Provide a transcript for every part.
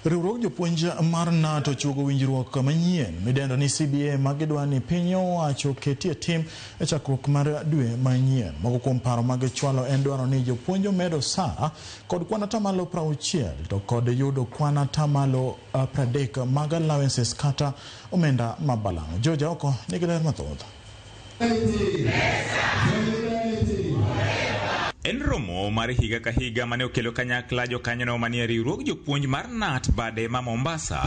Riwruok jopuonj mar NATO chugo winjruok manyien midendo ni CBA magidwa ni piny owacho ketie tim e chakruok mar dwe manyien. Moko kuom paro mag chwalo en dwaro ni jopuonj medo saa kod kwan atamalo 60 to kod yudo kwan atamalo 30 mag allowances kata omenda mabalang'. Joja oko nigi ler mathoth. En romo mar higa ka higa mane okelo kanyakla jokanyono manie riwruok jopuonj mar NAT bade ma Mombasa.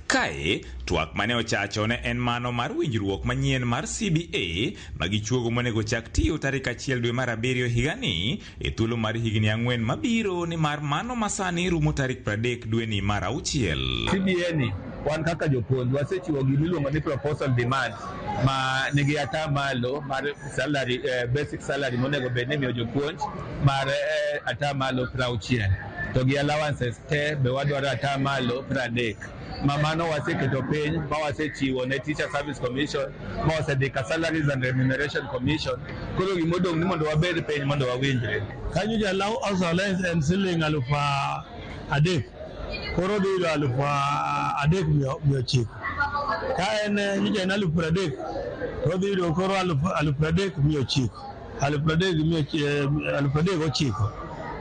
Kae, twak mane ochacho ne en mano mar winjruok manyien mar CBA magichuogo monego chak tiyo tarik 1 dwe mar 7 higani e thuolo mar higni 4 mabiro ni mar mano masani rumo tarik 30 dwe ni mar 6. CBA ni wan kaka jopuonj wasechiwo gimiluongo ni proposal demand ma nigi atamalo mar salary basic salary monego bed ni miyo jopuonj mar atamalo 60 to gi allowances te be wadwaro atamalo 30. Mamano waseketo piny ma wasechiwo ne Teacher Service Commission ma wasedhika Salaries and Remuneration Commission. Koro gimodong ni mondo wabed piny mondo wawinjre. Kanyo jalau allowance en siling 3,000. Koro dilo 3,900. Ka en nija na 3,000 to dilo koro 3,900. 3,900.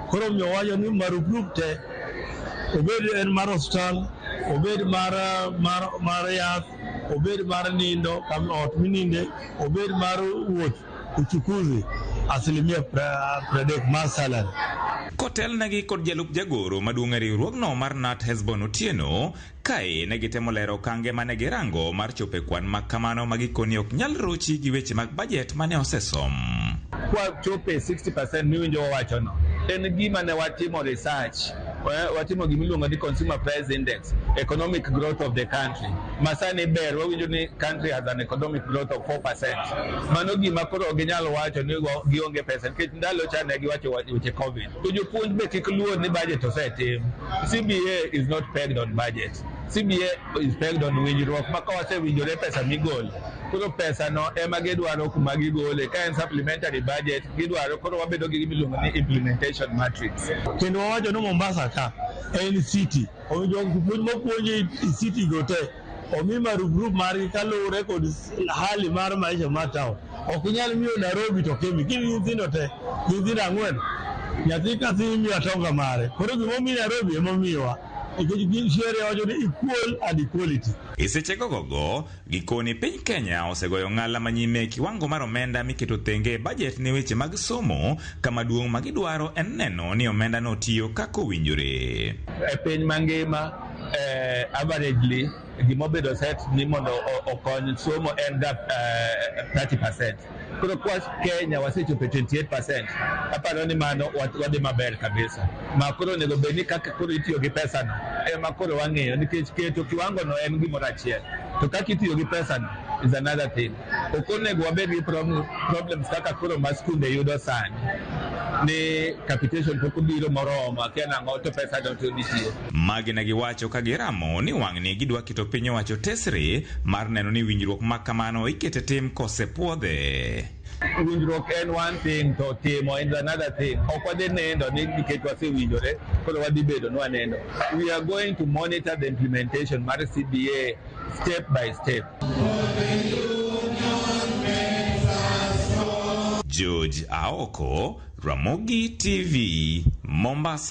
Koro myo wajo ni marupurup te obed en mar hospital, obed mar yath, obed mar nindo kam ot mininde, obed mar wuoth uchukuzi 30% mar salary. Kotel negi kod jalup jagoro maduong' e riwruogno mar NAT Hesbon Otieno kae ne gitemo lero kange mane girango mar chope kwan makamano magikoni ok nyal rochi gi weche mag budget mane osesom. Kwa chope 60% miwinjo wacho no. En gima ne watimo research, watimo gimiluongo ni Consumer Price Index, economic growth of the country. Masani ber, wawinjo ni country has an economic growth of 4%. Mano gima koro ginyalo wacho ni gionge pesa, nikech ndalo cha ne giwacho weche COVID. To jopuonj be kik luor ni budget osetim. CBA is not pegged on budget. CBA is pegged on winjruok ma ka wasewinjore pesa migolo. Koro pesa no ema gidwaro kuma gigole, ka en supplementary budget gidwaro koro wabedo gi gimiluongo ni implementation matrix. Kendo wawacho no Mombasa ka en city, omiyo jopuonj mopuonji city gote omi marupurup margi kaluwore kod hali mar maisha mar town. Ok inyal miyo Nairobi to Kemi, kini nyithindo te, nyithindo 4, nyathi ka thi miyo atonga mare. Koro gimomi Nairobi emomiyowa. Equal and equality. Isechego gogo, gikoni piny Kenya osegoyo ng'ala manyime kiwango mar omenda miketo thenge budget ne weche mag somo kama duong' magidwaro en neno ni omenda no tiyo kako winjore. E piny mangima averagely gimobedo set ni mondo okony somo end up 30%. Koro kwa Kenya wasechope 28%. Aparo ni mano wadhi maber kabisa. Makoro nego beni kaka koro itiyo gi pesa no. Makoro wang'eyo nikech keto kiwango no en gimoro achiel. To kaka itiyo gi pesa no is another thing. Okonego wabed gi problems kaka koro ma skunde yudo sani. Ni capitation pok obiro moromo akiana ng'oto pesa no to nitie. Magi ne giwacho ka giramo ni wang'ni gidwa keto piny owacho tesre mar neno ni winjruok makamano ikete tim kosepuodhe. Winjruok en one thing to timo is another thing. Ok wadhi nendo ni nikech wasewinjore koro wadhi bedo ni wanendo. We are going to monitor the implementation mar CBA step by step. George Aoko, Ramogi TV, Mombasa.